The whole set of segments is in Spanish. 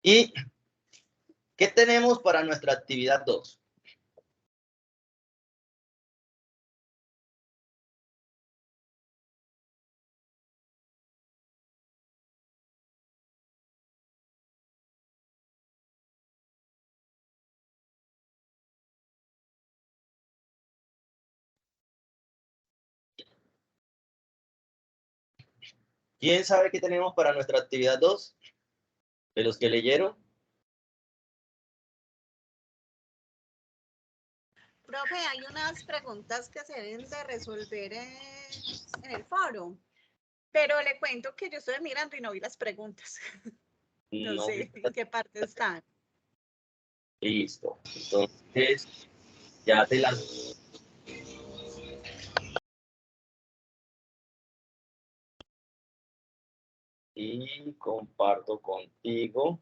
¿Y qué tenemos para nuestra actividad 2? ¿Quién sabe qué tenemos para nuestra actividad 2? ¿De los que leyeron? Profe, hay unas preguntas que se deben de resolver en el foro, pero le cuento que yo estoy mirando y no vi las preguntas. No No. sé en qué parte están. Listo. Entonces, ya te las... Y comparto contigo.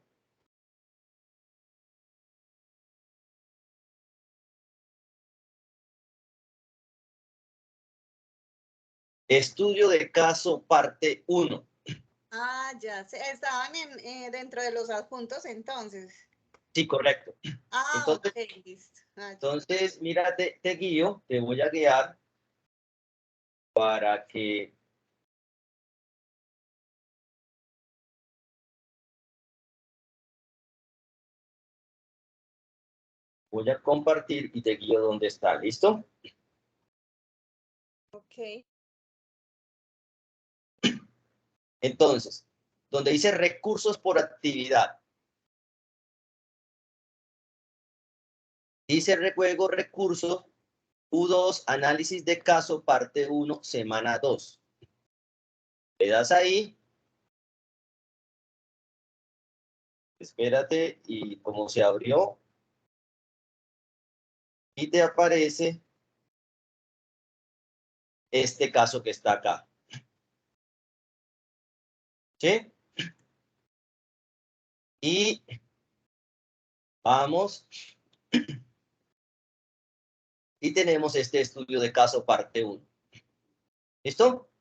Estudio de caso, parte 1. Ah, ya sé, estaban dentro de los adjuntos entonces. Sí, correcto. Ah, Entonces, ok, listo. Ah, entonces mira, te guío, te voy a guiar para que voy a compartir y te guío dónde está. ¿Listo? ok. Entonces, donde dice recursos por actividad, dice juego recursos U2, análisis de caso, parte 1, semana 2. Le das ahí, espérate, y como se abrió, y te aparece este caso que está acá. ¿Sí? Y vamos. Y tenemos este estudio de caso, parte 1. ¿Listo?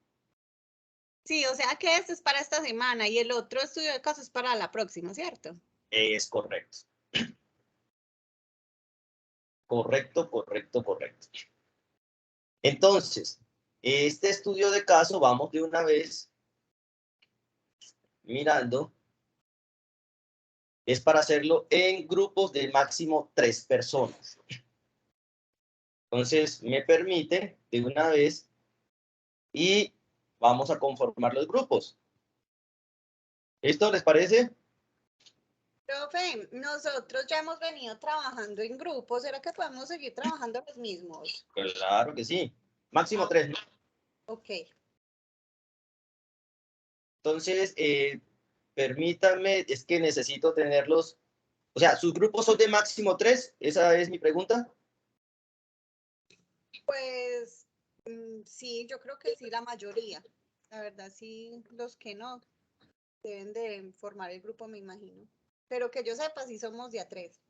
Sí, o sea que este es para esta semana y el otro estudio de caso es para la próxima, ¿cierto? Es correcto. Correcto, correcto, correcto. Entonces, este estudio de caso, vamos de una vez mirando, es para hacerlo en grupos de máximo 3 personas. Entonces, me permite de una vez y vamos a conformar los grupos. ¿Esto les parece? Profe, nosotros ya hemos venido trabajando en grupos, ¿será que podemos seguir trabajando los mismos? Claro que sí. Máximo Ah, 3, ¿no? ok. Entonces, permítanme, es que necesito tenerlos. O sea, ¿sus grupos son de máximo 3? Esa es mi pregunta. Pues sí, yo creo que sí, la mayoría. La verdad, sí, los que no deben de formar el grupo, me imagino. Pero que yo sepa, sí somos de a 3.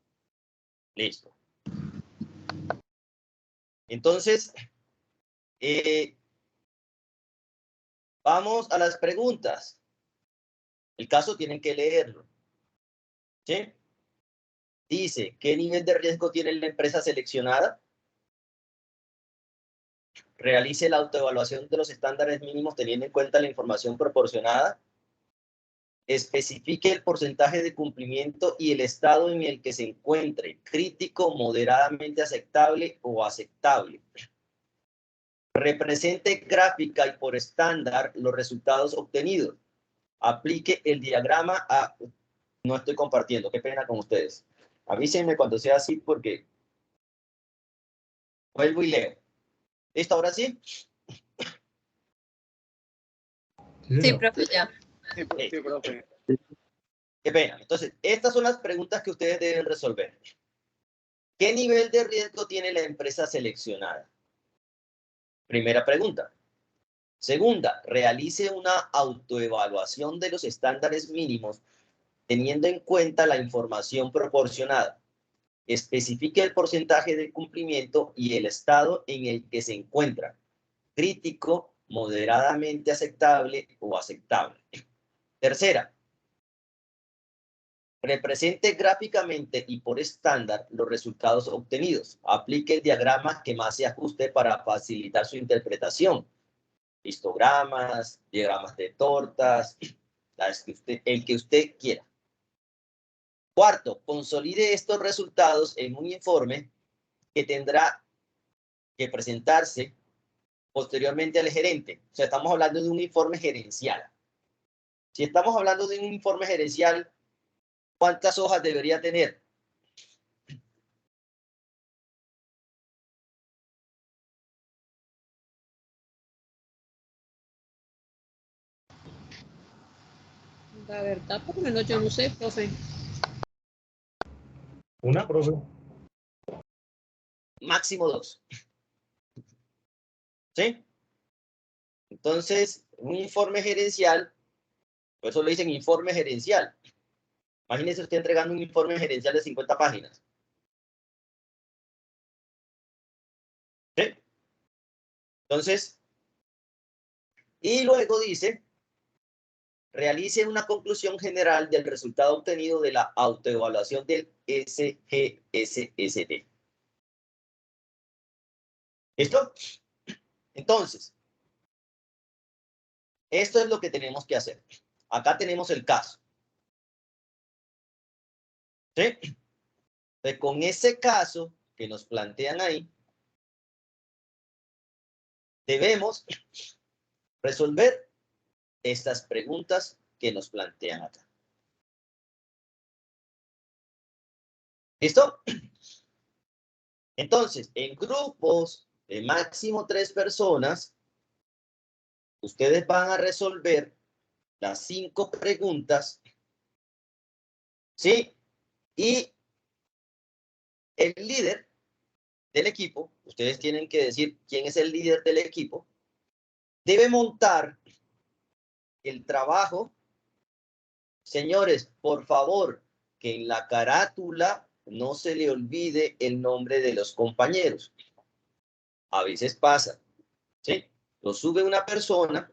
Listo. Entonces, vamos a las preguntas. El caso tienen que leerlo. ¿Sí? Dice, ¿qué nivel de riesgo tiene la empresa seleccionada? Realice la autoevaluación de los estándares mínimos teniendo en cuenta la información proporcionada. Especifique el porcentaje de cumplimiento y el estado en el que se encuentre, crítico, moderadamente aceptable o aceptable. Represente gráfica y por estándar los resultados obtenidos. Aplique el diagrama a... No estoy compartiendo, qué pena con ustedes. Avísenme cuando sea así porque vuelvo y leo. ¿Listo? ¿Ahora sí? Sí, profe, ya. Sí, profe. Qué pena. Entonces, estas son las preguntas que ustedes deben resolver. ¿Qué nivel de riesgo tiene la empresa seleccionada? Primera pregunta. Segunda, realice una autoevaluación de los estándares mínimos teniendo en cuenta la información proporcionada. Especifique el porcentaje de cumplimiento y el estado en el que se encuentra. Crítico, moderadamente aceptable o aceptable. Tercera, Represente gráficamente y por estándar los resultados obtenidos. Aplique el diagrama que más se ajuste para facilitar su interpretación. Histogramas, diagramas de tortas, el que usted quiera. Cuarto, consolide estos resultados en un informe que tendrá que presentarse posteriormente al gerente. O sea, estamos hablando de un informe gerencial. Si estamos hablando de un informe gerencial, ¿cuántas hojas debería tener? La verdad, por lo menos yo no sé, profe. Una, profe. Máximo 2. ¿Sí? Entonces, un informe gerencial, por eso le dicen informe gerencial. Imagínese usted entregando un informe gerencial de 50 páginas. ¿Sí? Entonces, y luego dice, realice una conclusión general del resultado obtenido de la autoevaluación del SGSST. ¿Listo? Entonces, esto es lo que tenemos que hacer. Acá tenemos el caso. ¿Sí? Entonces, con ese caso que nos plantean ahí, debemos resolver estas preguntas que nos plantean acá. ¿Listo? Entonces, en grupos de máximo 3 personas, ustedes van a resolver las 5 preguntas, ¿sí? Y el líder del equipo, ustedes tienen que decir quién es el líder del equipo, debe montar el trabajo. Señores, por favor, que en la carátula no se le olvide el nombre de los compañeros. A veces pasa, ¿sí? Lo sube una persona,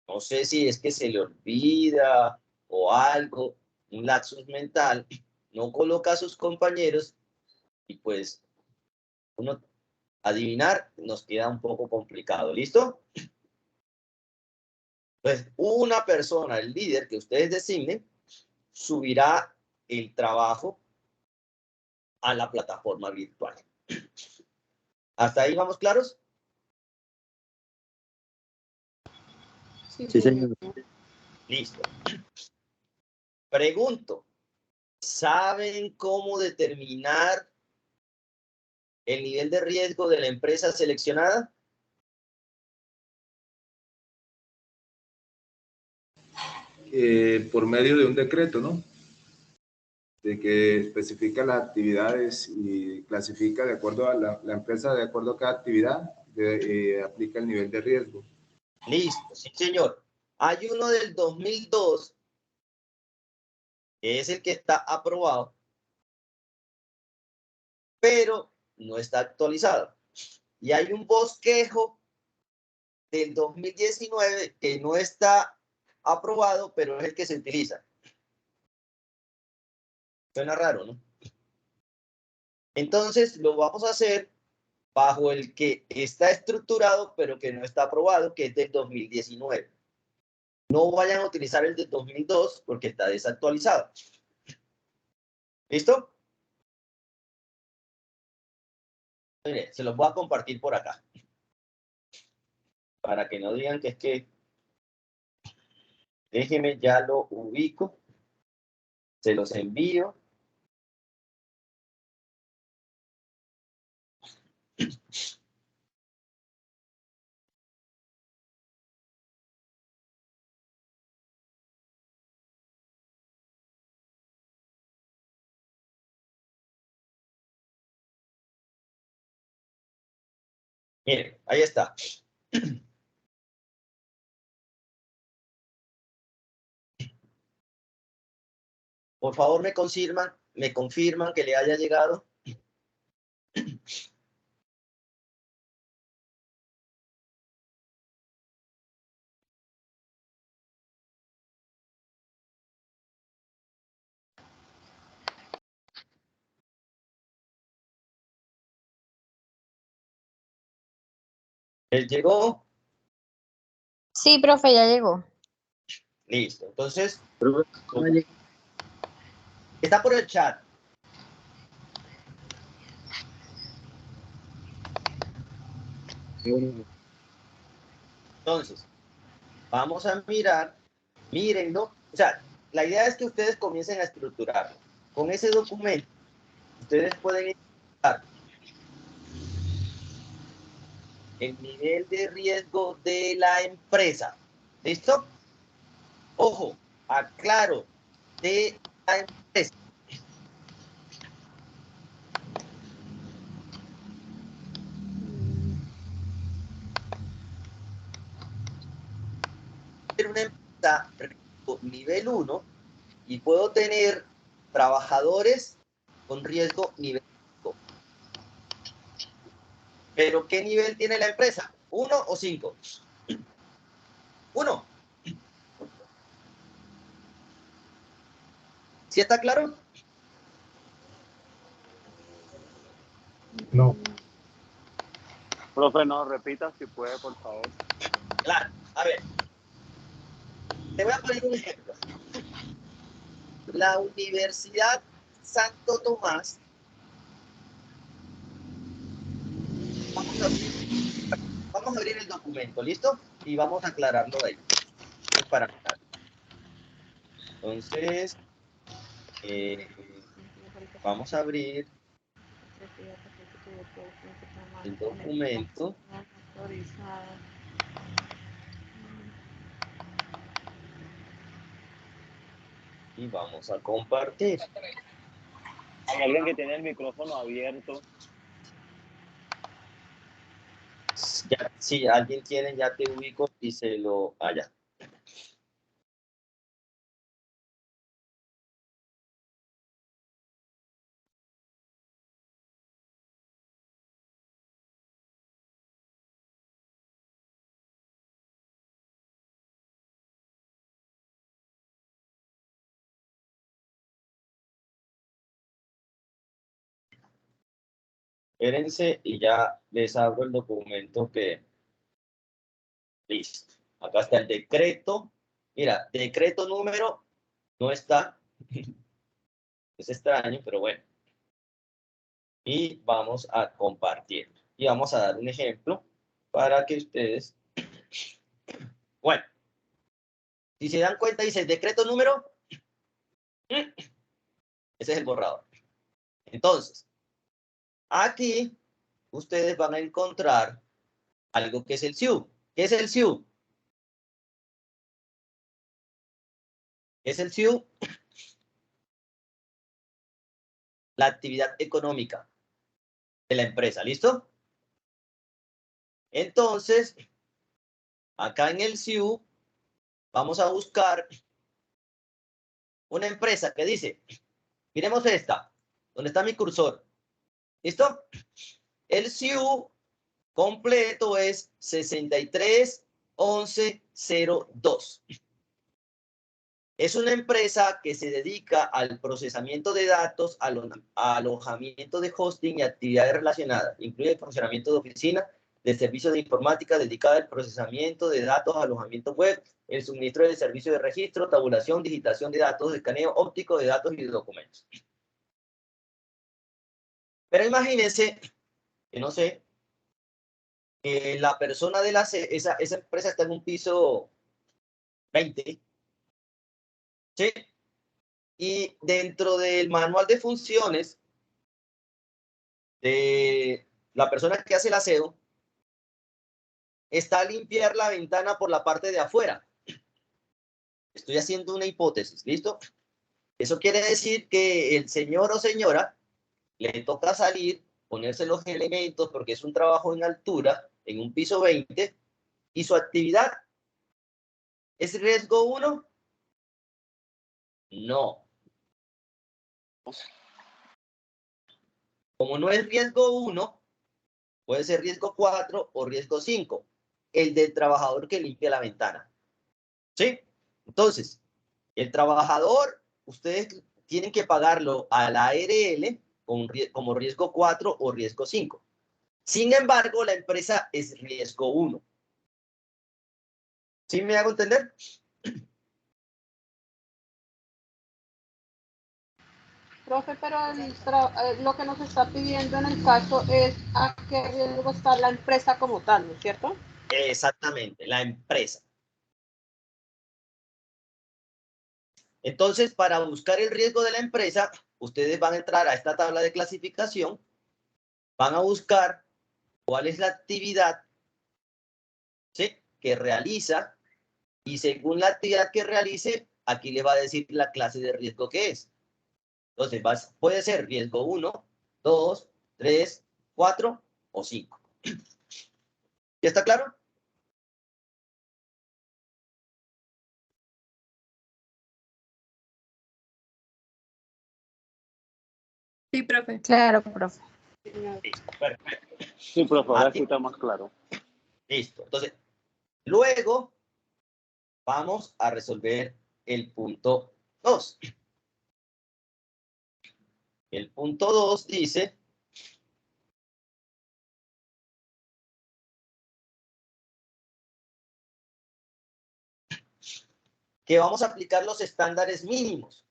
no sé si es que se le olvida o algo, un lapsus mental, no coloca a sus compañeros y pues uno adivinar nos queda un poco complicado. ¿Listo? Pues una persona, el líder que ustedes designen, subirá el trabajo a la plataforma virtual. ¿Hasta ahí vamos claros? Sí, señor. Listo. Pregunto, ¿saben cómo determinar el nivel de riesgo de la empresa seleccionada? Por medio de un decreto, ¿no? De que especifica las actividades y clasifica de acuerdo a la empresa, de acuerdo a cada actividad, aplica el nivel de riesgo. Listo, sí, señor. Hay uno del 2002, que es el que está aprobado, pero no está actualizado. Y hay un bosquejo del 2019 que no está aprobado, pero es el que se utiliza. Suena raro, ¿no? Entonces, lo vamos a hacer bajo el que está estructurado, pero que no está aprobado, que es del 2019. No vayan a utilizar el del 2002 porque está desactualizado. ¿Listo? Mire, se los voy a compartir por acá. Para que no digan que es que... Déjenme, ya lo ubico. Se los envío. Miren, ahí está. Por favor, me confirman que le haya llegado. ¿Les llegó? Sí, profe, ya llegó. Listo. Entonces, está por el chat. Entonces, vamos a mirar, mírenlo. O sea, la idea es que ustedes comiencen a estructurarlo. Con ese documento, ustedes pueden identificar el nivel de riesgo de la empresa. ¿Listo? Ojo, aclaro, de la empresa. Una empresa nivel 1 y puedo tener trabajadores con riesgo nivel 5. ¿Pero qué nivel tiene la empresa? ¿1 o 5? 1. ¿Sí está claro? No. Profe, no, repita si puede, por favor. Claro. A ver. Te voy a poner un ejemplo. La Universidad Santo Tomás. Vamos a abrir el documento, ¿listo? Y vamos a aclararlo de ahí. Para aclarar. Entonces, vamos a abrir el documento. Y vamos a compartir. Hay alguien que tiene el micrófono abierto. Ya, si alguien tiene, ya te ubico y se lo... Allá. Espérense y ya les abro el documento que... Listo. Acá está el decreto. Mira, decreto número no está. Es extraño, pero bueno. Y vamos a compartir. Y vamos a dar un ejemplo para que ustedes... Bueno. Si se dan cuenta, dice decreto número... Ese es el borrador. Entonces, aquí ustedes van a encontrar algo que es el SIU. ¿Qué es el SIU? Es el SIU, la actividad económica de la empresa, ¿listo? Entonces, acá en el SIU, vamos a buscar una empresa que dice, miremos esta, donde está mi cursor, ¿listo? El SIU completo es 631102. Es una empresa que se dedica al procesamiento de datos, alojamiento de hosting y actividades relacionadas. Incluye el funcionamiento de oficina, de servicios de informática dedicada al procesamiento de datos, alojamiento web, el suministro de servicios de registro, tabulación, digitación de datos, escaneo óptico de datos y de documentos. Pero imagínense, que no sé, la persona de esa empresa está en un piso 20, ¿sí? Y dentro del manual de funciones de la persona que hace el aseo está limpiar la ventana por la parte de afuera. Estoy haciendo una hipótesis, ¿listo? Eso quiere decir que el señor o señora le toca salir, ponerse los elementos porque es un trabajo en altura, en un piso 20, y su actividad ¿es riesgo 1? No. Como no es riesgo 1, puede ser riesgo 4 o riesgo 5, el del trabajador que limpia la ventana. ¿Sí? Entonces, el trabajador, ustedes tienen que pagarlo a la ARL como riesgo 4 o riesgo 5. Sin embargo, la empresa es riesgo 1. ¿Sí me hago entender? Profe, pero lo que nos está pidiendo en el caso es a qué riesgo está la empresa como tal, ¿no es cierto? Exactamente, la empresa. Entonces, para buscar el riesgo de la empresa, ustedes van a entrar a esta tabla de clasificación, van a buscar cuál es la actividad, ¿sí?, que realiza, y según la actividad que realice, aquí le va a decir la clase de riesgo que es. Entonces, puede ser riesgo 1, 2, 3, 4 o 5. ¿Ya está claro? Sí, profe. Claro, profe. Listo, perfecto. Sí, profe, ahora Aquí. sí está más claro. Listo. Entonces, luego vamos a resolver el punto 2. El punto 2 dice que vamos a aplicar los estándares mínimos.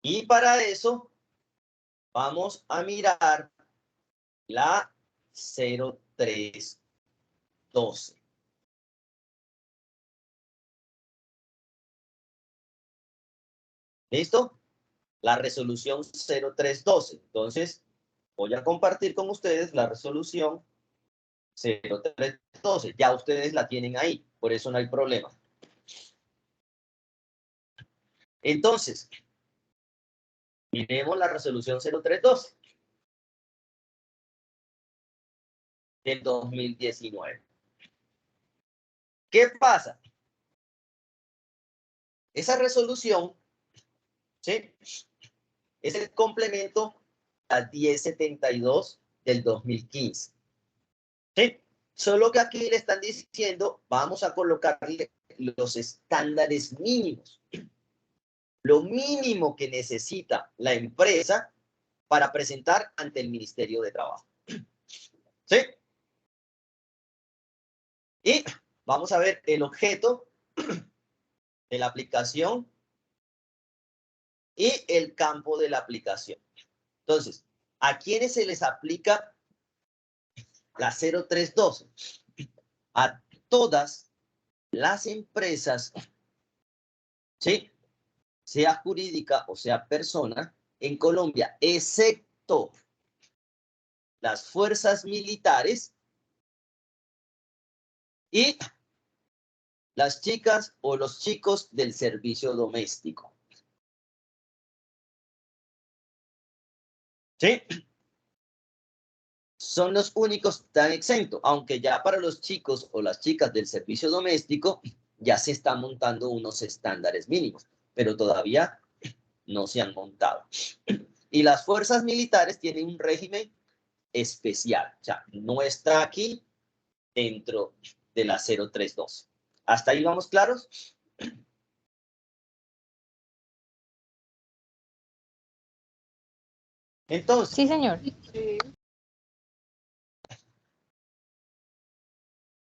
Y para eso vamos a mirar la 0312. ¿Listo? La resolución 0312. Entonces, voy a compartir con ustedes la resolución 0312. Ya ustedes la tienen ahí, por eso no hay problema. Entonces, miremos la resolución 0312 del 2019. ¿Qué pasa? Esa resolución, ¿sí?, es el complemento a 1072 del 2015. ¿Sí? Solo que aquí le están diciendo, vamos a colocarle los estándares mínimos. Lo mínimo que necesita la empresa para presentar ante el Ministerio de Trabajo. ¿Sí? Y vamos a ver el objeto de la aplicación y el campo de la aplicación. Entonces, ¿a quiénes se les aplica la 0312? A todas las empresas, ¿sí?, sea jurídica o sea persona, en Colombia, excepto las fuerzas militares y las chicas o los chicos del servicio doméstico. ¿Sí? Son los únicos que están exentos, aunque ya para los chicos o las chicas del servicio doméstico ya se están montando unos estándares mínimos, pero todavía no se han montado. Y las fuerzas militares tienen un régimen especial, o sea, no está aquí dentro de la 032. ¿Hasta ahí vamos claros? Entonces, Sí, señor.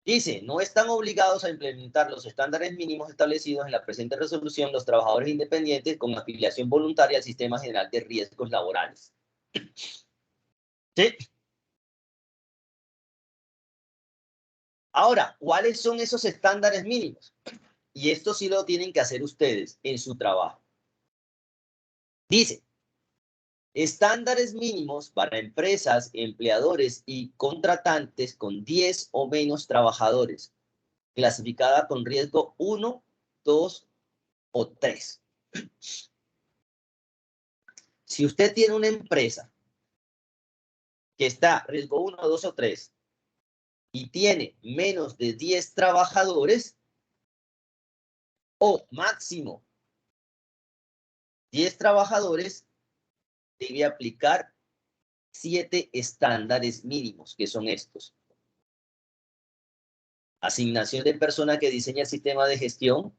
dice, no están obligados a implementar los estándares mínimos establecidos en la presente resolución los trabajadores independientes con afiliación voluntaria al Sistema General de Riesgos Laborales. ¿Sí? Ahora, ¿cuáles son esos estándares mínimos? Y esto sí lo tienen que hacer ustedes en su trabajo. Dice, estándares mínimos para empresas, empleadores y contratantes con 10 o menos trabajadores, clasificada con riesgo 1, 2 o 3. Si usted tiene una empresa que está riesgo 1, 2 o 3 y tiene menos de 10 trabajadores o máximo 10 trabajadores, debe aplicar 7 estándares mínimos, que son estos. Asignación de persona que diseña el sistema de gestión,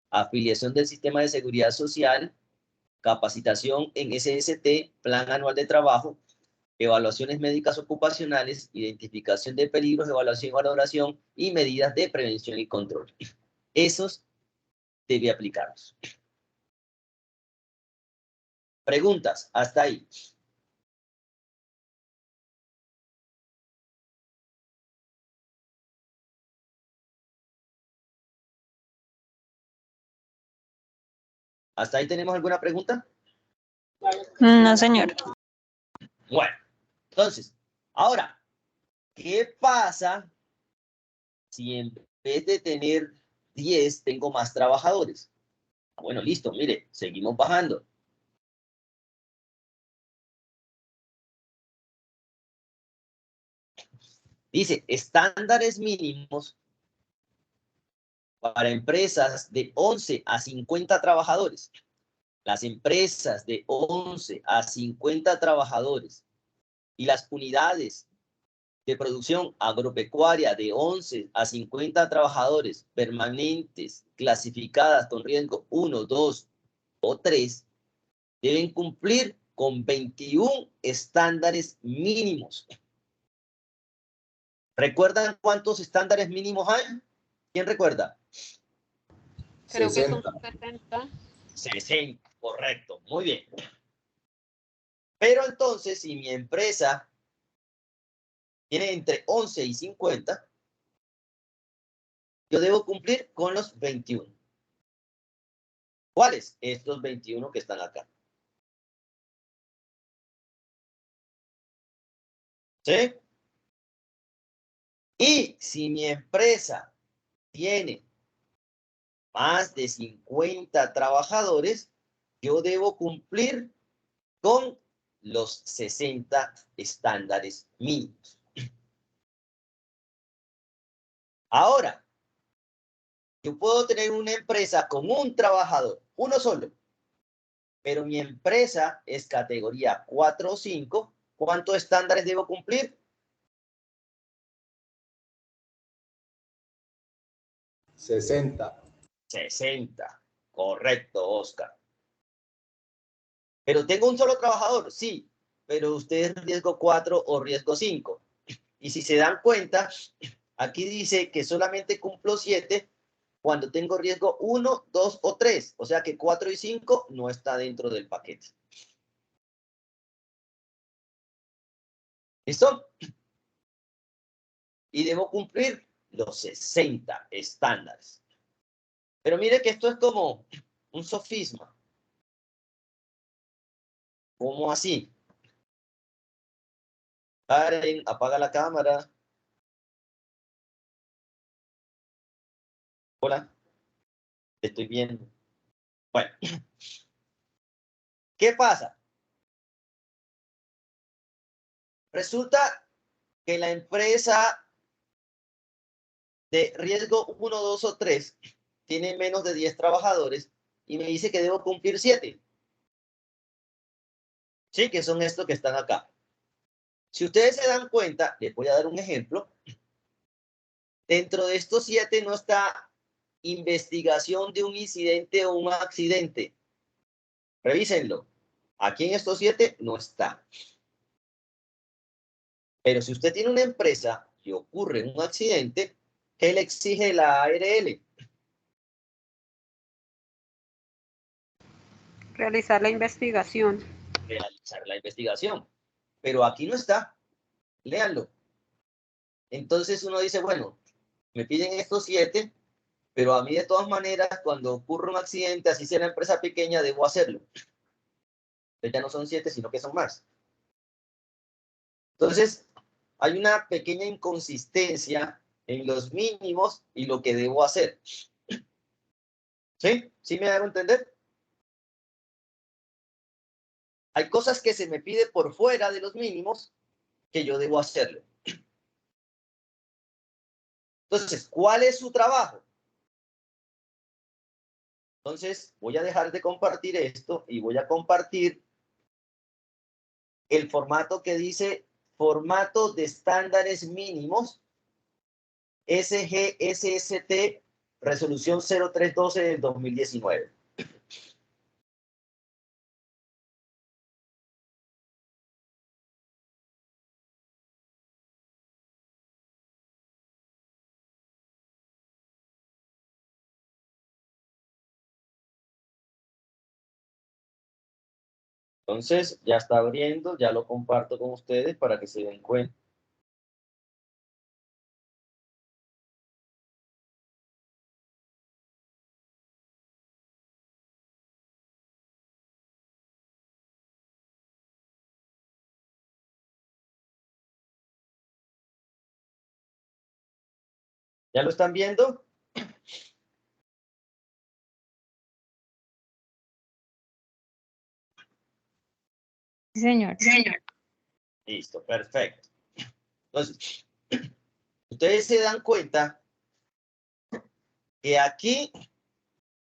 afiliación del sistema de seguridad social, capacitación en SST, plan anual de trabajo, evaluaciones médicas ocupacionales, identificación de peligros, evaluación y valoración, y medidas de prevención y control. Esos debe aplicarlos. Preguntas, hasta ahí. ¿Hasta ahí tenemos alguna pregunta? No, señor. Bueno, entonces, ahora, ¿qué pasa si en vez de tener 10 tengo más trabajadores? Bueno, listo, mire, seguimos bajando. Dice, estándares mínimos para empresas de 11 a 50 trabajadores. Las empresas de 11 a 50 trabajadores y las unidades de producción agropecuaria de 11 a 50 trabajadores permanentes clasificadas con riesgo 1, 2 o 3 deben cumplir con 21 estándares mínimos. ¿Recuerdan cuántos estándares mínimos hay? ¿Quién recuerda? Creo 60. que son 60. 60, correcto, muy bien. Pero entonces, si mi empresa tiene entre 11 y 50, yo debo cumplir con los 21. ¿Cuáles? Estos 21 que están acá. ¿Sí? Y si mi empresa tiene más de 50 trabajadores, yo debo cumplir con los 60 estándares mínimos. Ahora, yo puedo tener una empresa con un trabajador, uno solo, pero mi empresa es categoría 4 o 5. ¿Cuántos estándares debo cumplir? 60. 60. Correcto, Oscar. Pero tengo un solo trabajador, sí, pero usted es riesgo 4 o riesgo 5. Y si se dan cuenta, aquí dice que solamente cumplo 7 cuando tengo riesgo 1, 2 o 3. O sea que 4 y 5 no está dentro del paquete. ¿Listo? Y debo cumplir los 60 estándares. Pero mire que esto es como un sofisma. ¿Cómo así? Karen, apaga la cámara. Hola. Te estoy viendo. Bueno. ¿Qué pasa? Resulta que la empresa de riesgo 1, 2 o 3 tiene menos de 10 trabajadores y me dice que debo cumplir 7. Sí, que son estos que están acá. Si ustedes se dan cuenta, les voy a dar un ejemplo. Dentro de estos 7 no está investigación de un incidente o un accidente. Revísenlo. Aquí en estos 7 no está. Pero si usted tiene una empresa y ocurre un accidente, ¿qué le exige la ARL? Realizar la investigación. Realizar la investigación. Pero aquí no está. Léanlo. Entonces uno dice, bueno, me piden estos 7, pero a mí de todas maneras, cuando ocurre un accidente, así sea la empresa pequeña, debo hacerlo. Entonces ya no son 7, sino que son más. Entonces, hay una pequeña inconsistencia en los mínimos y lo que debo hacer. ¿Sí? ¿Sí me hago entender? Hay cosas que se me pide por fuera de los mínimos que yo debo hacerlo. Entonces, ¿cuál es su trabajo? Entonces, voy a dejar de compartir esto y voy a compartir el formato que dice formato de estándares mínimos SGSST resolución 0312 del 2019. Entonces, ya está abriendo, ya lo comparto con ustedes para que se den cuenta. ¿Ya lo están viendo? Sí, señor. Listo, perfecto. Entonces, ustedes se dan cuenta que aquí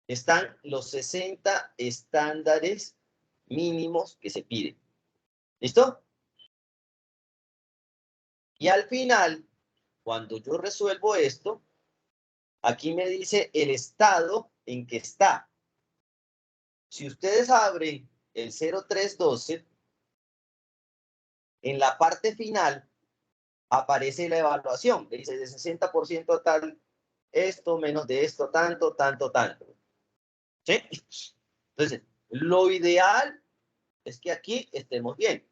están los 60 estándares mínimos que se piden. ¿Listo? Y al final, cuando yo resuelvo esto, aquí me dice el estado en que está. Si ustedes abren el 0312, en la parte final aparece la evaluación. Le dice de 60% tal, esto, menos de esto, tanto, tanto, tanto. ¿Sí? Entonces, lo ideal es que aquí estemos bien.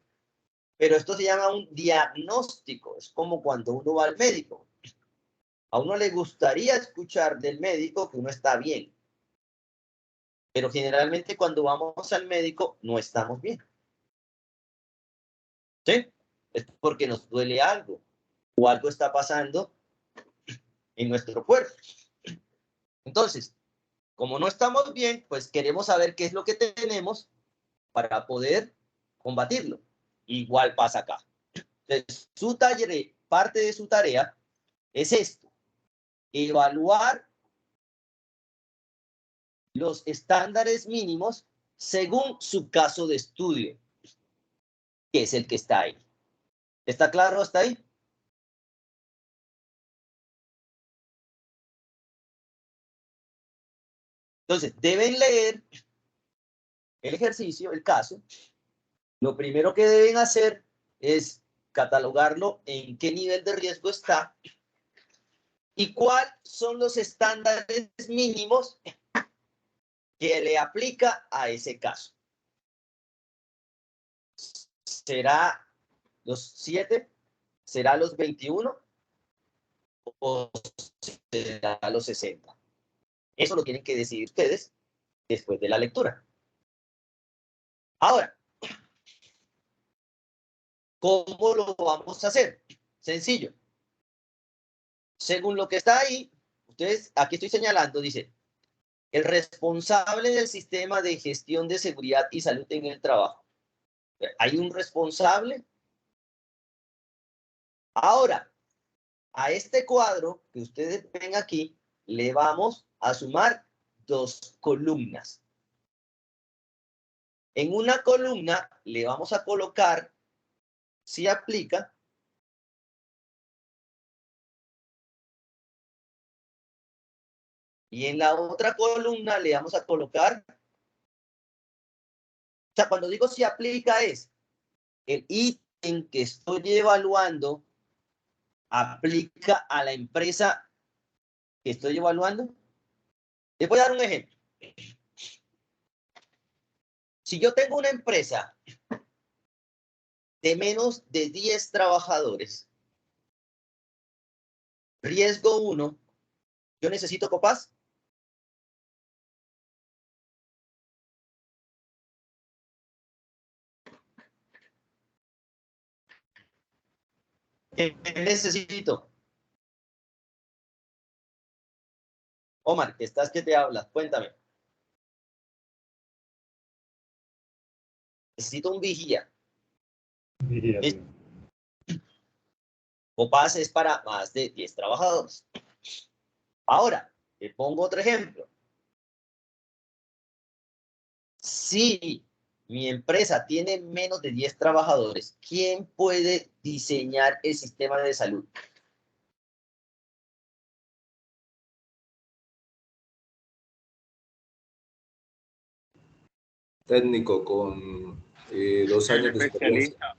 Pero esto se llama un diagnóstico. Es como cuando uno va al médico. A uno le gustaría escuchar del médico que uno está bien. Pero generalmente cuando vamos al médico no estamos bien. ¿Sí? Es porque nos duele algo o algo está pasando en nuestro cuerpo. Entonces, como no estamos bien, pues queremos saber qué es lo que tenemos para poder combatirlo. Igual pasa acá. Entonces, parte de su tarea es esto: evaluar los estándares mínimos según su caso de estudio, que es el que está ahí. ¿Está claro hasta ahí? Entonces, deben leer el ejercicio, el caso. Lo primero que deben hacer es catalogarlo en qué nivel de riesgo está y cuáles son los estándares mínimos que le aplica a ese caso. ¿Será los 7? ¿Será los 21? ¿O será los 60? Eso lo tienen que decidir ustedes después de la lectura. Ahora, ¿cómo lo vamos a hacer? Sencillo. Según lo que está ahí, ustedes, aquí estoy señalando, dice, el responsable del sistema de gestión de seguridad y salud en el trabajo. ¿Hay un responsable? Ahora, a este cuadro que ustedes ven aquí, le vamos a sumar 2 columnas. En una columna le vamos a colocar si aplica y en la otra columna le vamos a colocar, o sea, cuando digo si aplica es el ítem que estoy evaluando aplica a la empresa que estoy evaluando. Les voy a dar un ejemplo. Si yo tengo una empresa de menos de 10 trabajadores, riesgo 1, yo necesito COPAS. ¿Qué necesito? Omar, que estás que te hablas, cuéntame. Necesito un vigía. COPAS es para más de 10 trabajadores. Ahora, te pongo otro ejemplo. Si mi empresa tiene menos de 10 trabajadores, ¿quién puede diseñar el sistema de salud? Técnico con 2 años de experiencia. Especialista.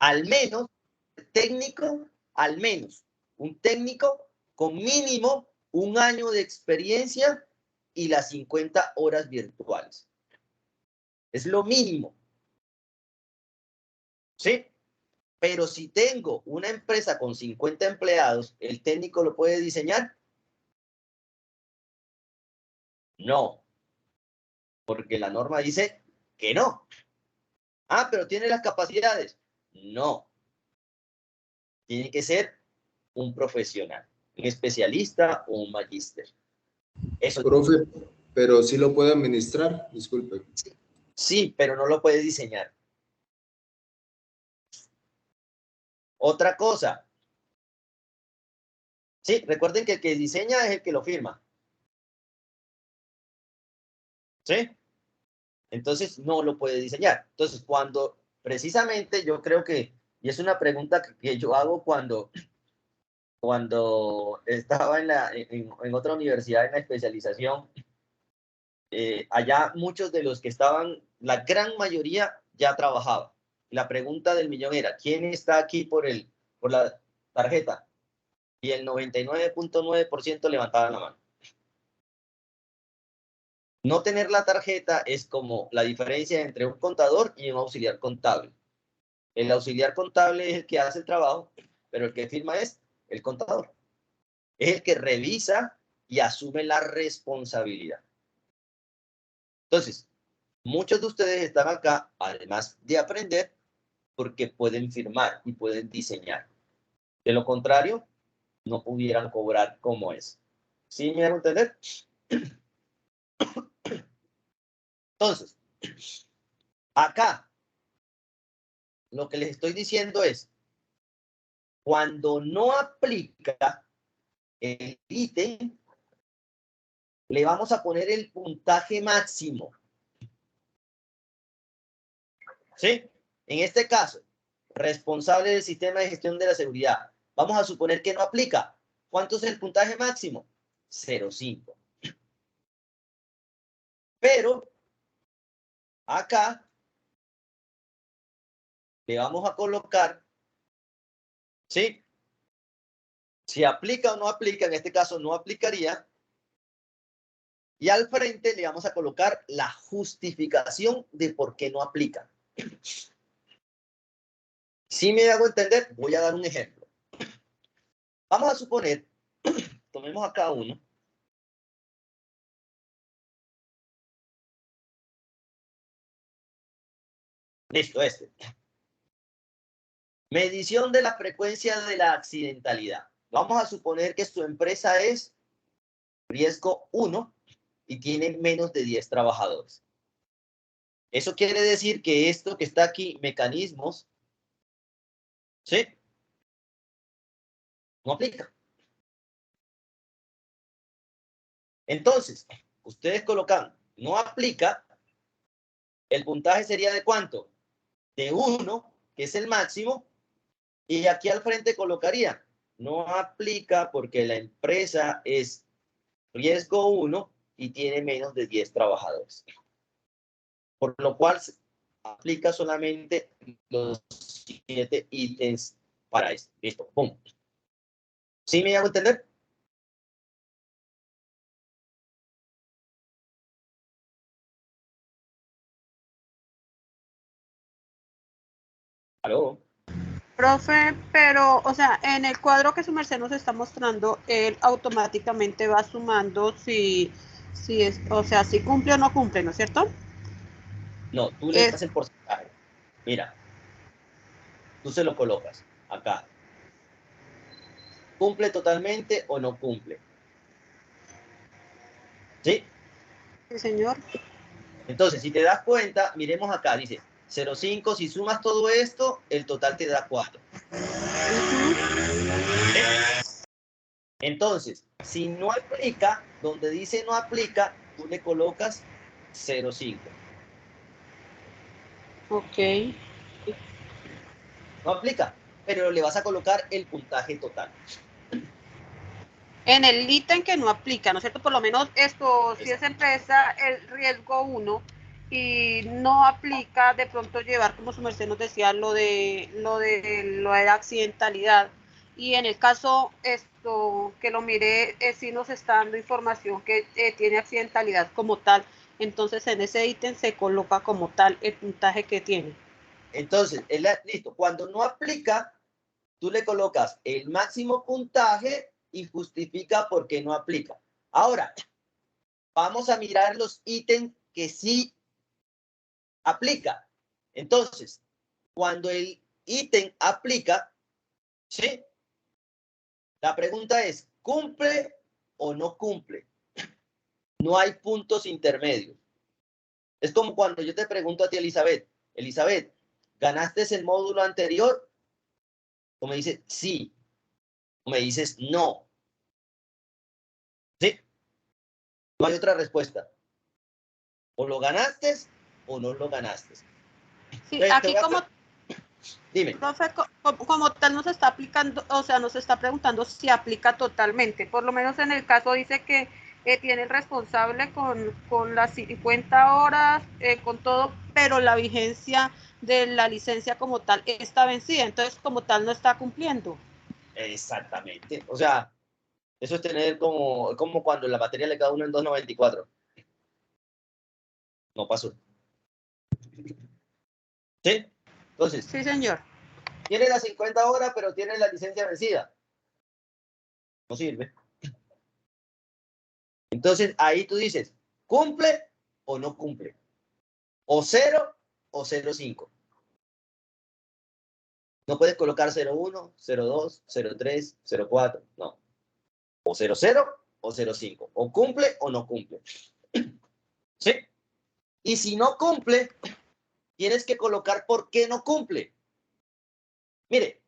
Al menos, técnico, al menos, un técnico con mínimo 1 año de experiencia y las 50 horas virtuales. Es lo mínimo. ¿Sí? Pero si tengo una empresa con 50 empleados, ¿el técnico lo puede diseñar? No, porque la norma dice que no. Ah, pero tiene las capacidades. No. Tiene que ser un profesional, un especialista o un magíster. Eso Profe, pero sí lo puede administrar, disculpe. sí, pero no lo puede diseñar. Otra cosa. Sí, recuerden que el que diseña es el que lo firma. ¿Sí? Entonces no lo puede diseñar. Entonces, cuando precisamente yo creo que, y es una pregunta que yo hago cuando estaba en otra universidad en la especialización, allá muchos de los que estaban, la gran mayoría ya trabajaba. La pregunta del millón era, ¿quién está aquí por la tarjeta? Y el 99.9% levantaban la mano. No tener la tarjeta es como la diferencia entre un contador y un auxiliar contable. El auxiliar contable es el que hace el trabajo, pero el que firma es el contador. Es el que revisa y asume la responsabilidad. Entonces, muchos de ustedes están acá, además de aprender, porque pueden firmar y pueden diseñar. De lo contrario, no pudieran cobrar como es. ¿Sí me hago entender? Entonces, acá, lo que les estoy diciendo es, cuando no aplica el ítem, le vamos a poner el puntaje máximo. ¿Sí? En este caso, responsable del sistema de gestión de la seguridad. Vamos a suponer que no aplica. ¿Cuánto es el puntaje máximo? 0,5. Pero acá le vamos a colocar, ¿sí? Si aplica o no aplica, en este caso no aplicaría. Y al frente le vamos a colocar la justificación de por qué no aplica. Si me hago entender, voy a dar un ejemplo. Vamos a suponer, tomemos acá uno. Listo, este. Medición de la frecuencia de la accidentalidad. Vamos a suponer que su empresa es riesgo 1 y tiene menos de 10 trabajadores. Eso quiere decir que esto que está aquí, mecanismos, ¿sí? No aplica. Entonces, ustedes colocan, no aplica, el puntaje sería de ¿cuánto? De 1, que es el máximo, y aquí al frente colocaría, no aplica porque la empresa es riesgo 1 y tiene menos de 10 trabajadores. Por lo cual aplica solamente los 7 ítems para esto. Listo, pum. ¿Sí me hago entender? ¿Aló? Profe, pero, o sea, en el cuadro que su merced nos está mostrando, él automáticamente va sumando si es, o sea, si cumple o no cumple, ¿no es cierto? No, tú le das el porcentaje. Mira, tú se lo colocas acá. ¿Cumple totalmente o no cumple? ¿Sí? Sí, señor. Entonces, si te das cuenta, miremos acá, dice 0,5, si sumas todo esto, el total te da 4. Entonces, si no aplica, donde dice no aplica, tú le colocas 0,5. Ok. No aplica, pero le vas a colocar el puntaje total. En el ítem que no aplica, ¿no es cierto? Por lo menos esto, si es empresa, el riesgo 1 y no aplica de pronto llevar, como su merced nos decía, lo de la accidentalidad. Y en el caso esto, que lo mire, sí nos está dando información que tiene accidentalidad como tal. entonces en ese ítem se coloca como tal el puntaje que tiene. Entonces, listo, cuando no aplica, tú le colocas el máximo puntaje y justifica por qué no aplica. Ahora, vamos a mirar los ítems que sí aplica. Entonces, cuando el ítem aplica, ¿sí? La pregunta es, ¿cumple o no cumple? No hay puntos intermedios. Es como cuando yo te pregunto a ti, Elizabeth, ¿ganaste el módulo anterior? O me dices, sí. O me dices, no. ¿Sí? No hay otra respuesta. O lo ganaste o no lo ganaste. Sí, Entonces, aquí como, dime. profe, como tal nos está aplicando, o sea, nos está preguntando si aplica totalmente. Por lo menos en el caso dice que tiene el responsable con las 50 horas, con todo, pero la vigencia de la licencia como tal está vencida, entonces como tal no está cumpliendo. Exactamente. O sea, eso es tener como cuando la batería le queda uno en 2.94. No pasó. ¿Sí? Entonces, Sí, señor. tiene las 50 horas, pero tiene la licencia vencida. No sirve. Entonces, ahí tú dices, ¿cumple o no cumple? O 0 o 0.5. No puedes colocar 0.1, 0.2, 0.3, 0.4. No. O 0.0 o 0.5. O cumple o no cumple. ¿Sí? Y si no cumple, tienes que colocar por qué no cumple. Mire,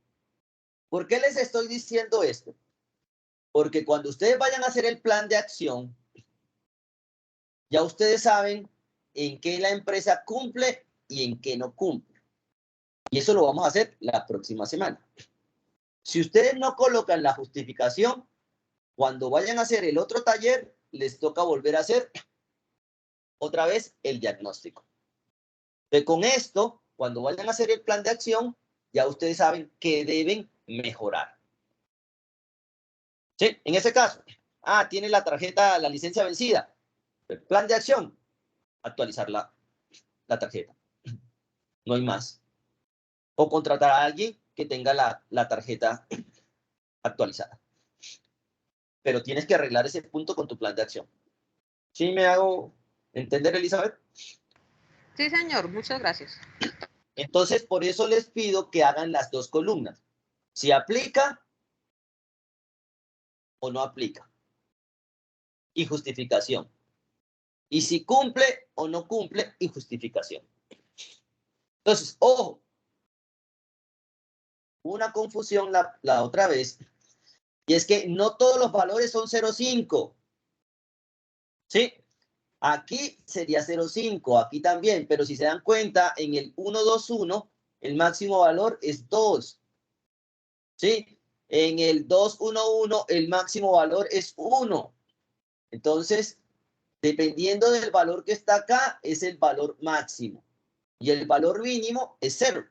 ¿por qué les estoy diciendo esto? Porque cuando ustedes vayan a hacer el plan de acción, ya ustedes saben en qué la empresa cumple y en qué no cumple. Y eso lo vamos a hacer la próxima semana. Si ustedes no colocan la justificación, cuando vayan a hacer el otro taller, les toca volver a hacer otra vez el diagnóstico. Entonces, con esto, cuando vayan a hacer el plan de acción, ya ustedes saben qué deben mejorar. ¿Sí? En ese caso, tiene la tarjeta, la licencia vencida. El plan de acción, actualizar la tarjeta. No hay más. O contratar a alguien que tenga la tarjeta actualizada. Pero tienes que arreglar ese punto con tu plan de acción. ¿Sí me hago entender, Elizabeth? Sí, señor, muchas gracias. Entonces, por eso les pido que hagan las dos columnas. Si aplica o no aplica. Y justificación. Y si cumple o no cumple y justificación. Entonces, ojo. Una confusión la otra vez. Y es que no todos los valores son 0.5. ¿Sí? Aquí sería 0.5, aquí también, pero si se dan cuenta, en el 121, el máximo valor es 2. ¿Sí? En el 211, el máximo valor es 1. Entonces, dependiendo del valor que está acá, es el valor máximo. Y el valor mínimo es 0.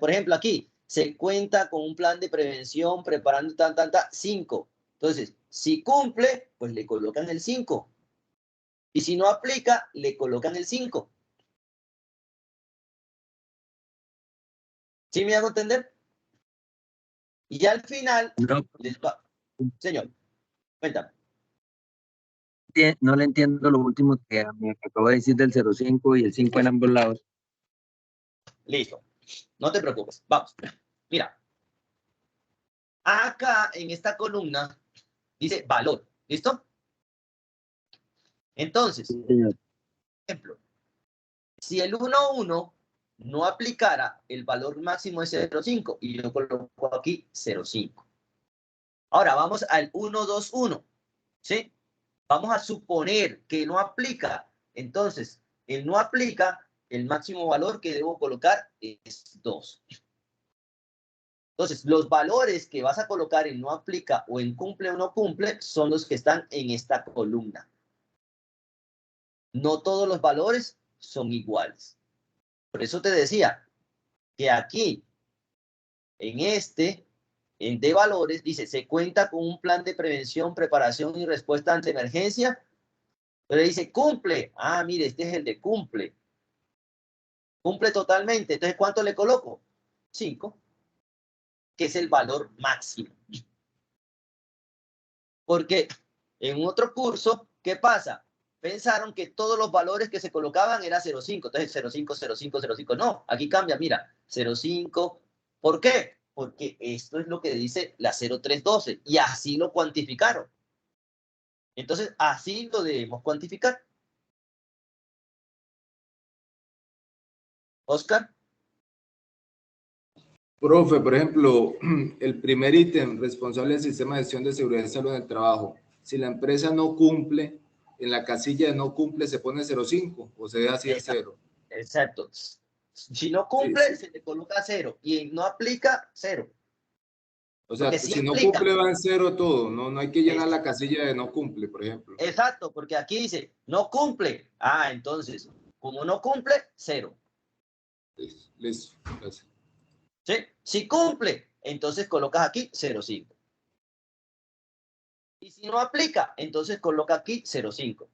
Por ejemplo, aquí se cuenta con un plan de prevención preparando 5. Entonces, si cumple, pues le colocan el 5. Y si no aplica, le colocan el 5. ¿Sí me hago entender? Y ya al final, No, señor, cuéntame. no le entiendo lo último que me acabo de decir del 0.5 y el 5 en ambos lados. Listo. No te preocupes. Vamos. Mira. Acá en esta columna dice valor. ¿Listo? Entonces, Sí, señor. por ejemplo, si el 1.1 no aplicara, el valor máximo es 0.5 y yo coloco aquí 0.5. Ahora vamos al 1.2.1. ¿Sí? Vamos a suponer que no aplica. Entonces, el no aplica, el máximo valor que debo colocar es 2. Entonces, los valores que vas a colocar en no aplica o en cumple o no cumple son los que están en esta columna. No todos los valores son iguales. Por eso te decía que aquí, en de valores, dice, se cuenta con un plan de prevención, preparación y respuesta ante emergencia. Entonces dice, cumple. Ah, mire, este es el de cumple. Cumple totalmente. Entonces, ¿cuánto le coloco? 5, que es el valor máximo. Porque en otro curso, ¿qué pasa? Pensaron que todos los valores que se colocaban era 0,5. Entonces, 0,5, 0,5, 0,5. No, aquí cambia, mira, 0,5. ¿Por qué? Porque esto es lo que dice la 0312 y así lo cuantificaron. Entonces, así lo debemos cuantificar. Oscar. Profe, por ejemplo, el primer ítem, responsable del sistema de gestión de seguridad y salud en el trabajo. Si la empresa no cumple, en la casilla de no cumple se pone 0,5 o se deja así en 0. Exacto. Si no Sí, cumple, sí. se le coloca 0 y no aplica 0. O sea, Porque sí si no aplica. cumple va en 0 todo, no hay que llenar la Exacto. casilla de no cumple, por ejemplo. Exacto, porque aquí dice, no cumple. Ah, entonces, como no cumple, 0. Listo. Gracias. ¿Sí? Si cumple, entonces colocas aquí 0,5. Y si no aplica, entonces coloca aquí 0,5.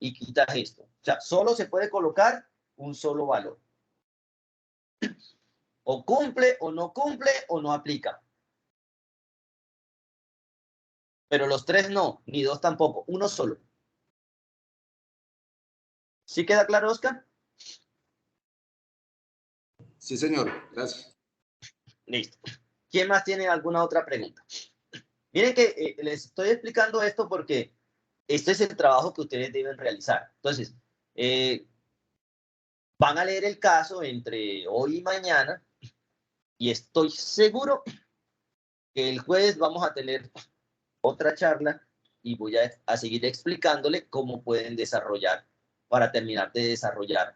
Y quitas esto. O sea, solo se puede colocar un solo valor. O cumple, o no aplica. Pero los 3 no, ni 2 tampoco, uno solo. ¿Sí queda claro, Oscar? Sí, señor. Gracias. Listo. ¿Quién más tiene alguna otra pregunta? Miren que les estoy explicando esto porque este es el trabajo que ustedes deben realizar. Entonces, van a leer el caso entre hoy y mañana y estoy seguro que el jueves vamos a tener otra charla y voy a seguir explicándole cómo pueden desarrollar para terminar de desarrollar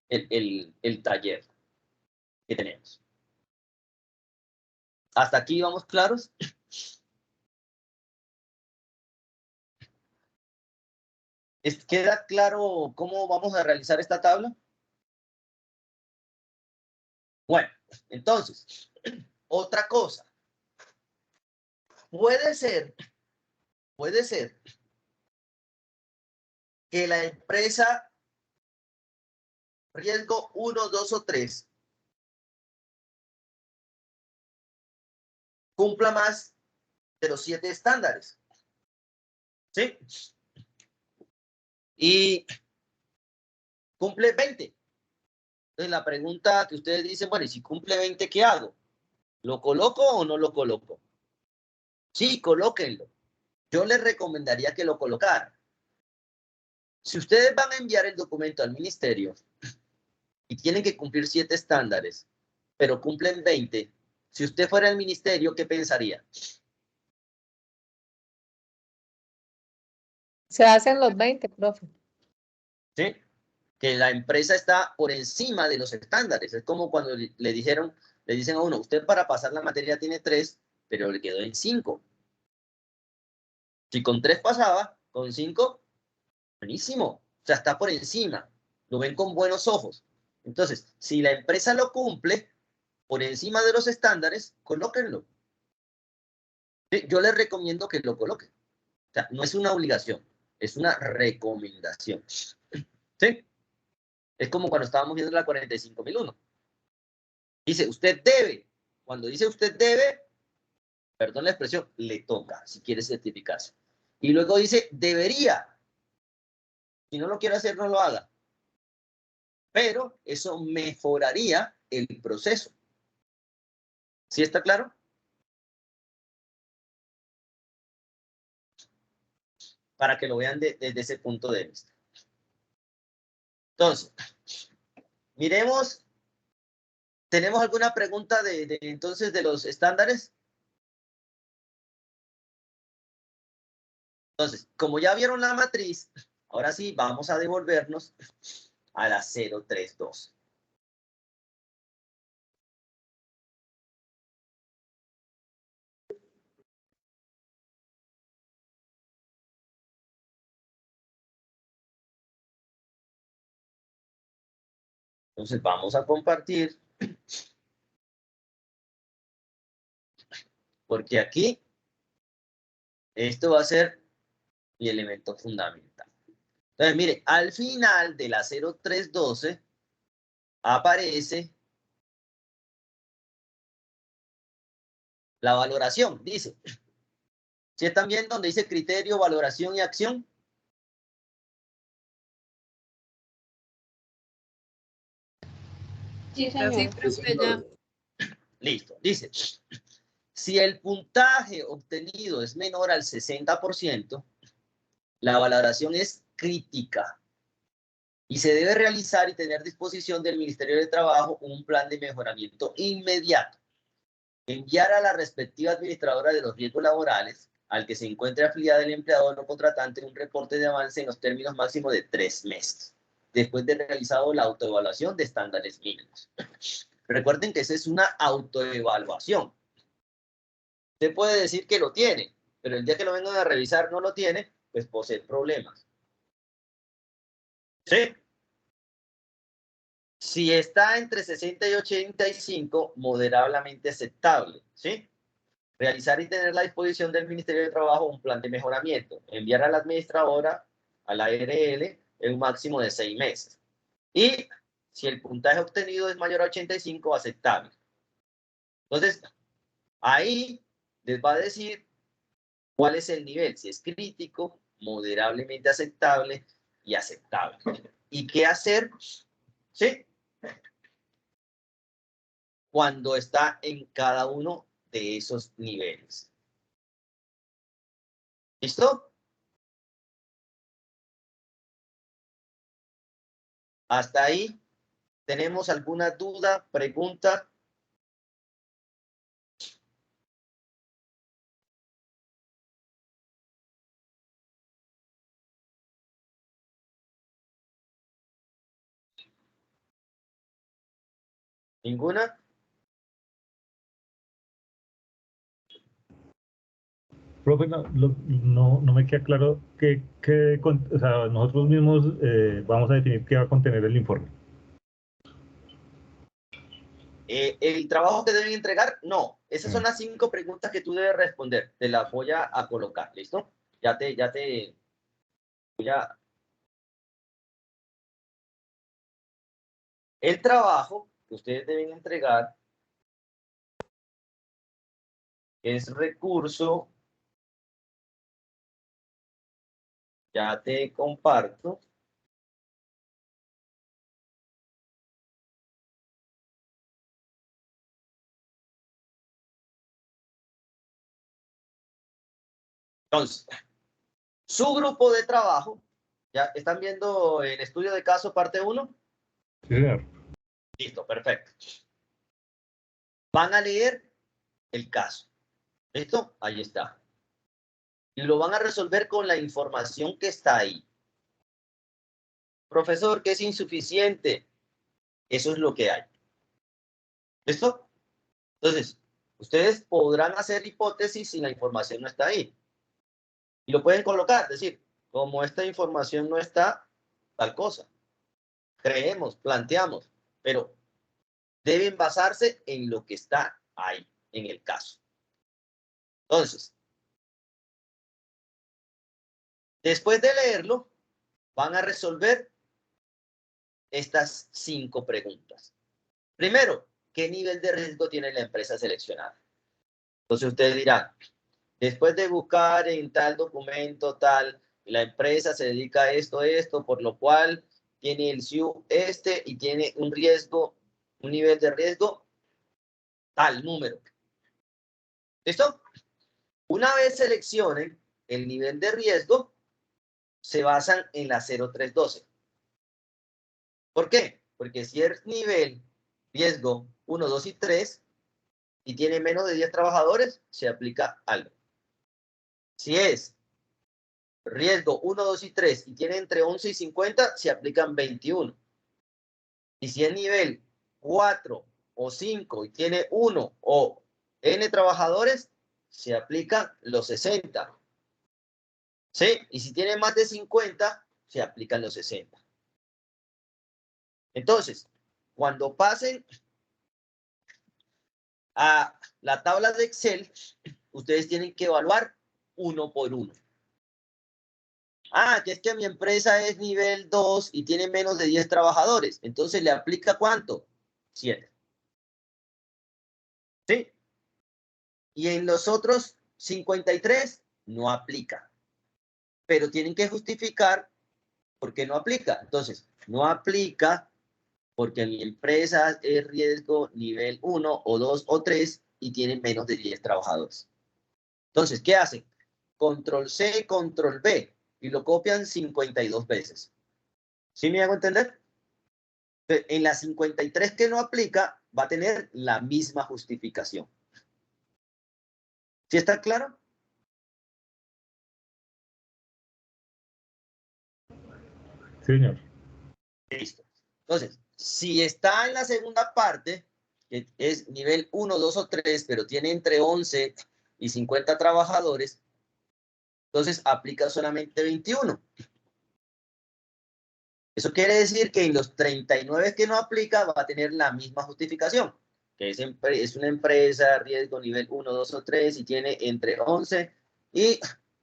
el taller que tenemos. ¿Hasta aquí vamos claros? ¿Queda claro cómo vamos a realizar esta tabla? Bueno, entonces, otra cosa. Puede ser que la empresa riesgo 1, 2 o 3 cumpla más de los 7 estándares. ¿Sí? Y cumple 20. Entonces la pregunta que ustedes dicen, bueno, y si cumple 20, ¿qué hago? ¿Lo coloco o no lo coloco? Sí, colóquenlo. Yo les recomendaría que lo colocaran. Si ustedes van a enviar el documento al ministerio y tienen que cumplir 7 estándares, pero cumplen 20, si usted fuera al ministerio, ¿qué pensaría? Se hacen los 20, profe. ¿Sí? Que la empresa está por encima de los estándares. Es como cuando le dicen a uno, usted para pasar la materia tiene 3, pero le quedó en 5. Si con 3 pasaba, con 5, buenísimo. O sea, está por encima. Lo ven con buenos ojos. Entonces, si la empresa lo cumple por encima de los estándares, colóquenlo. Sí, yo les recomiendo que lo coloquen. O sea, no es una obligación, es una recomendación. ¿Sí? Es como cuando estábamos viendo la 45.001. Dice, usted debe. Cuando dice usted debe, perdón la expresión, le toca, si quiere certificarse. Y luego dice, debería. Si no lo quiere hacer, no lo haga. Pero eso mejoraría el proceso. ¿Sí está claro? Para que lo vean desde ese punto de vista. Entonces, miremos, ¿tenemos alguna pregunta entonces de los estándares? Entonces, como ya vieron la matriz, ahora sí vamos a devolvernos a la 032. Entonces vamos a compartir, porque aquí esto va a ser mi elemento fundamental. Entonces, mire, al final de la 0312 aparece la valoración, dice. ¿Sí están viendo donde dice criterio, valoración y acción? Sí, señor. Listo. Dice, si el puntaje obtenido es menor al 60%, la valoración es crítica y se debe realizar y tener disposición del Ministerio de Trabajo un plan de mejoramiento inmediato. Enviar a la respectiva administradora de los riesgos laborales al que se encuentre afiliada el empleador o contratante un reporte de avance en los términos máximos de 3 meses, después de realizado la autoevaluación de estándares mínimos. Recuerden que esa es una autoevaluación. Usted puede decir que lo tiene, pero el día que lo vengan a revisar no lo tiene, pues posee problemas. ¿Sí? Si está entre 60 y 85, moderadamente aceptable. ¿Sí? Realizar y tener a la disposición del Ministerio de Trabajo un plan de mejoramiento. Enviar a la administradora, a la ARL, en un máximo de 6 meses. Y si el puntaje obtenido es mayor a 85, aceptable. Entonces, ahí les va a decir cuál es el nivel, si es crítico, moderadamente aceptable y aceptable. ¿Y qué hacer? ¿Sí? Cuando está en cada uno de esos niveles. ¿Listo? Hasta ahí. ¿Tenemos alguna duda, pregunta? ¿Ninguna? Profe, no me queda claro o sea, nosotros mismos vamos a definir qué va a contener el informe. ¿El trabajo que deben entregar? No. Esas son las 5 preguntas que tú debes responder. Te las voy a colocar, ¿listo? El trabajo que ustedes deben entregar es recurso. Ya te comparto. Entonces, su grupo de trabajo, ¿ya están viendo el estudio de caso parte 1? Sí, señor. Listo, perfecto. Van a leer el caso. ¿Listo? Ahí está. Y lo van a resolver con la información que está ahí. Profesor, que es insuficiente. Eso es lo que hay. ¿Listo? Entonces, ustedes podrán hacer hipótesis si la información no está ahí. Y lo pueden colocar, es decir, como esta información no está, tal cosa. Creemos, planteamos, pero deben basarse en lo que está ahí, en el caso. Entonces, después de leerlo, van a resolver estas 5 preguntas. Primero, ¿qué nivel de riesgo tiene la empresa seleccionada? Entonces ustedes dirán, después de buscar en tal documento, tal, la empresa se dedica a esto, por lo cual tiene el SIU y tiene un riesgo, un nivel de riesgo, tal número. ¿Listo? Una vez seleccionen el nivel de riesgo, se basan en la 0312. ¿Por qué? Porque si es nivel riesgo 1, 2 y 3 y tiene menos de 10 trabajadores, se aplica algo. Si es riesgo 1, 2 y 3 y tiene entre 11 y 50, se aplican 21. Y si es nivel 4 o 5 y tiene 1 o N trabajadores, se aplican los 60. ¿Sí? Y si tiene más de 50, se aplican los 60. Entonces, cuando pasen a la tabla de Excel, ustedes tienen que evaluar uno por uno. Ah, que es que mi empresa es nivel 2 y tiene menos de 10 trabajadores. Entonces, ¿le aplica cuánto? 7. ¿Sí? Y en los otros 53 no aplica. Pero tienen que justificar por qué no aplica. Entonces, no aplica porque mi empresa es riesgo nivel 1 o 2 o 3 y tiene menos de 10 trabajadores. Entonces, ¿qué hacen? Control C, Control V y lo copian 52 veces. ¿Sí me hago entender? En las 53 que no aplica, va a tener la misma justificación. ¿Sí está claro? Sí, señor. Listo. Entonces, si está en la segunda parte, que es nivel 1, 2 o 3, pero tiene entre 11 y 50 trabajadores, entonces aplica solamente 21. Eso quiere decir que en los 39 que no aplica va a tener la misma justificación, que es una empresa, riesgo nivel 1, 2 o 3 y tiene entre 11 y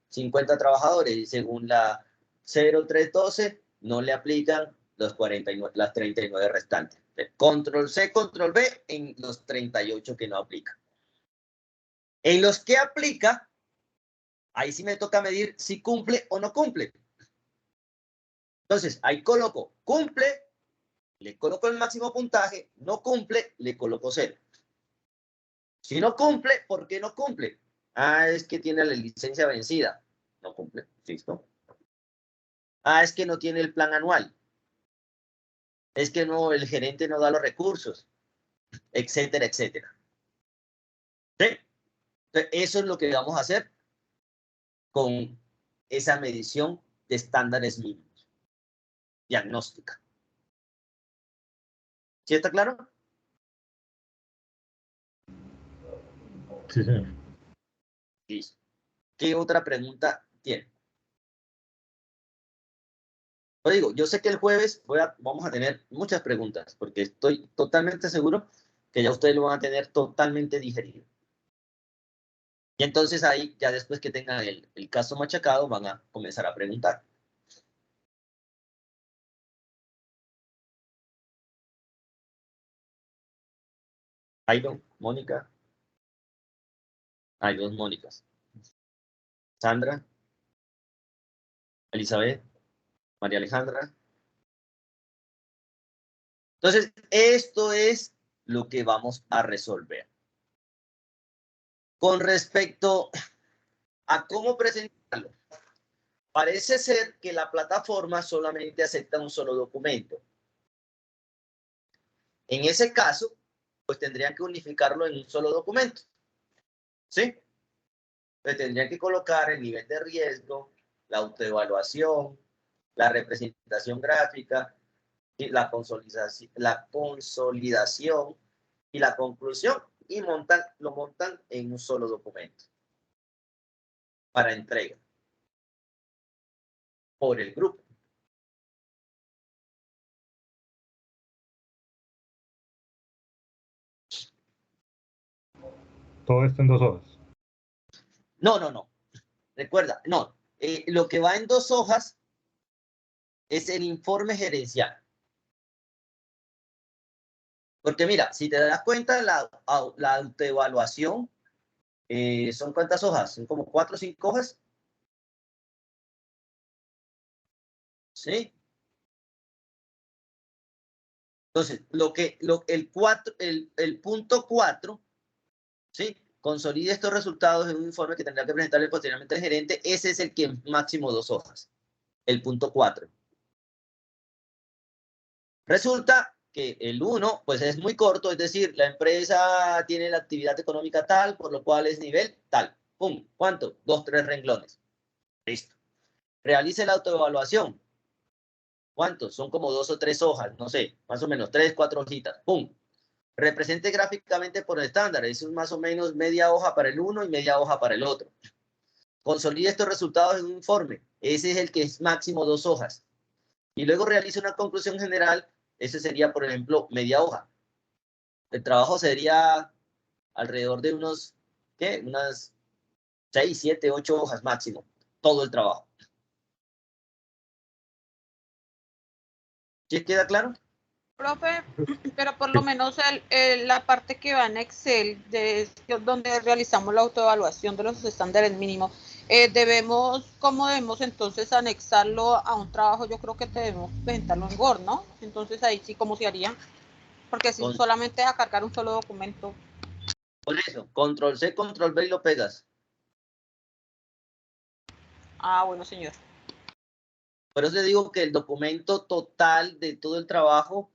50 trabajadores. Y según la 0312 no le aplican los 49, las 39 restantes. Control C, Control V en los 38 que no aplica. En los que aplica, ahí sí me toca medir si cumple o no cumple. Entonces, ahí coloco, cumple, le coloco el máximo puntaje, no cumple, le coloco 0. Si no cumple, ¿por qué no cumple? Ah, es que tiene la licencia vencida. No cumple, listo. Ah, es que no tiene el plan anual. Es que no, el gerente no da los recursos, etcétera, etcétera. ¿Sí? Entonces, eso es lo que vamos a hacer con esa medición de estándares mínimos. Diagnóstica. ¿Sí está claro? Sí, señor. Listo. ¿Qué otra pregunta tiene? Lo digo, yo sé que el jueves vamos a tener muchas preguntas, porque estoy totalmente seguro que ya ustedes lo van a tener totalmente digerido. Y entonces ahí, ya después que tengan el caso machacado, van a comenzar a preguntar. Jairo, Mónica. Hay dos Mónicas. Sandra, Elizabeth, María Alejandra. Entonces, esto es lo que vamos a resolver. Con respecto a cómo presentarlo, parece ser que la plataforma solamente acepta un solo documento. En ese caso, pues tendrían que unificarlo en un solo documento. ¿Sí? Pues tendrían que colocar el nivel de riesgo, la autoevaluación, la representación gráfica, y la consolidación y la conclusión y lo montan en un solo documento para entrega por el grupo. Todo esto en 2 hojas. No. Recuerda, no. Lo que va en 2 hojas es el informe gerencial. Porque mira, si te das cuenta, la autoevaluación, ¿son cuántas hojas? Son como 4 o 5 hojas. ¿Sí? Entonces, el punto 4, ¿sí? Consolide estos resultados en un informe que tendrá que presentarle posteriormente al gerente. Ese es el que máximo 2 hojas. El punto 4. Resulta que el 1, pues es muy corto, es decir, la empresa tiene la actividad económica tal, por lo cual es nivel tal. ¡Pum! ¿Cuánto? 2, 3 renglones. Listo. Realice la autoevaluación. ¿Cuántos? Son como 2 o 3 hojas, no sé, más o menos 3, 4 hojitas. ¡Pum! Represente gráficamente por estándar. Eso es más o menos media hoja para el uno y media hoja para el otro. Consolide estos resultados en un informe. Ese es el que es máximo 2 hojas. Y luego realice una conclusión general. Ese sería, por ejemplo, media hoja. El trabajo sería alrededor de unas 6, 7, 8 hojas máximo. Todo el trabajo. ¿Sí queda claro? Profe, pero por lo menos la parte que va en Excel, donde realizamos la autoevaluación de los estándares mínimos, ¿cómo debemos entonces anexarlo a un trabajo? Yo creo que debemos presentarlo en Word, ¿no? Entonces ahí sí, ¿cómo se haría? Porque si solamente es a cargar un solo documento. Por eso, control C, control V y lo pegas. Ah, bueno, señor. Por eso le digo que el documento total de todo el trabajo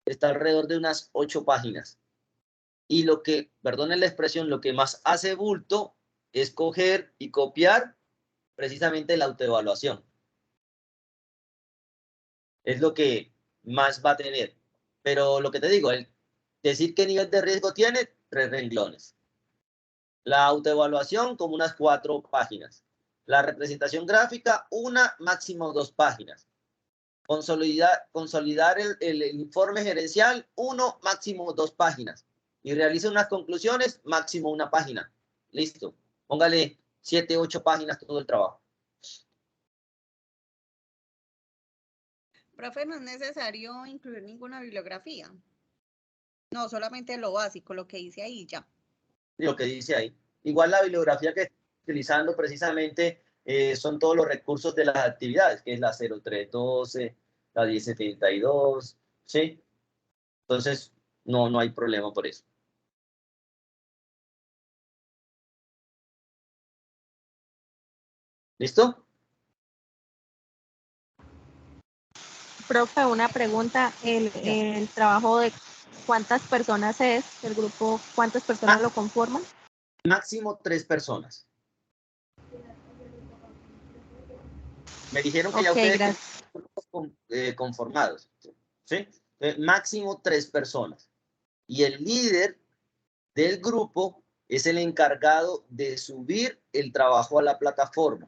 está alrededor de unas 8 páginas. Y lo que, perdonen la expresión, lo que más hace bulto es coger y copiar precisamente la autoevaluación. Es lo que más va a tener. Pero lo que te digo, el decir qué nivel de riesgo tiene, 3 renglones. La autoevaluación, como unas 4 páginas. La representación gráfica, una, máximo 2 páginas. Consolidar el informe gerencial, 1, máximo 2 páginas. Y realice unas conclusiones, máximo 1 página. Listo. Póngale 7, 8 páginas todo el trabajo. Profe, no es necesario incluir ninguna bibliografía. No, solamente lo básico, lo que dice ahí ya. Lo que dice ahí. Igual la bibliografía que estoy utilizando precisamente son todos los recursos de las actividades, que es la 0312, la 1072, ¿sí? Entonces, no hay problema por eso. ¿Listo? Profe, una pregunta. El trabajo de cuántas personas es, el grupo, ¿cuántas personas lo conforman? Máximo 3 personas. Me dijeron que ya ustedes están conformados, ¿sí? Máximo 3 personas. Y el líder del grupo es el encargado de subir el trabajo a la plataforma.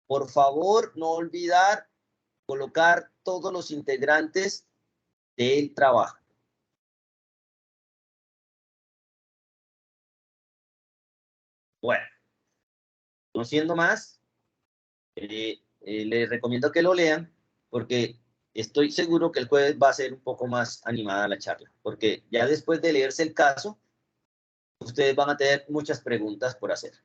Por favor, no olvidar colocar todos los integrantes del trabajo. Bueno, no siendo más, les recomiendo que lo lean porque estoy seguro que el jueves va a ser un poco más animada la charla, porque ya después de leerse el caso, ustedes van a tener muchas preguntas por hacer.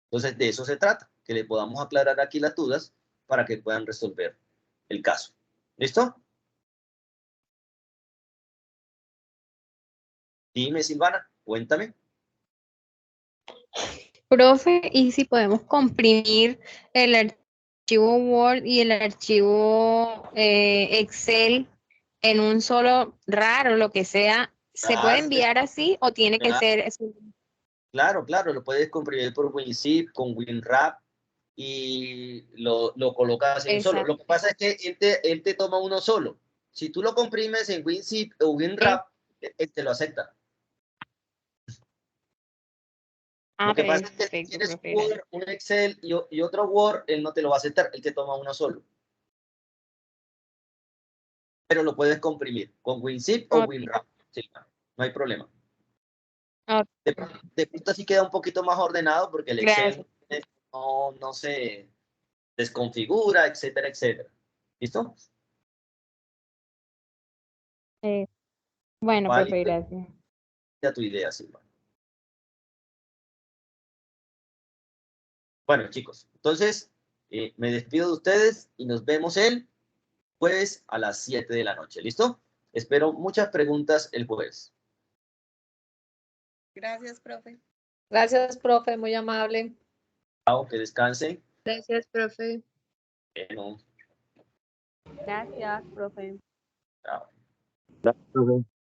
Entonces, de eso se trata, que le podamos aclarar aquí las dudas para que puedan resolver el caso. ¿Listo? Dime, Silvana, cuéntame. Profe, ¿y si podemos comprimir el archivo Word y el archivo Excel en un solo RAR o lo que sea? ¿Se puede enviar así o tiene que ser? Claro, lo puedes comprimir por WinZip, con WinRAR y lo colocas en un solo. Lo que pasa es que él te toma uno solo. Si tú lo comprimes en WinZip o WinRAR, él te lo acepta. Lo que pasa es que si tienes Word, un Excel y otro Word, él no te lo va a aceptar, él te toma uno solo. Pero lo puedes comprimir con WinZip o WinRAR. Sí, no hay problema. De pronto sí queda un poquito más ordenado porque el Excel no se desconfigura, etcétera, etcétera. ¿Listo? Bueno, Vale, profe, gracias. ya tu idea, Silva. Bueno, chicos, entonces me despido de ustedes y nos vemos el jueves a las 7 de la noche. ¿Listo? Espero muchas preguntas el jueves. Gracias, profe. Gracias, profe, muy amable. Chao, que descansen. Gracias, profe. Bueno, Gracias, profe. chao. Gracias, profe.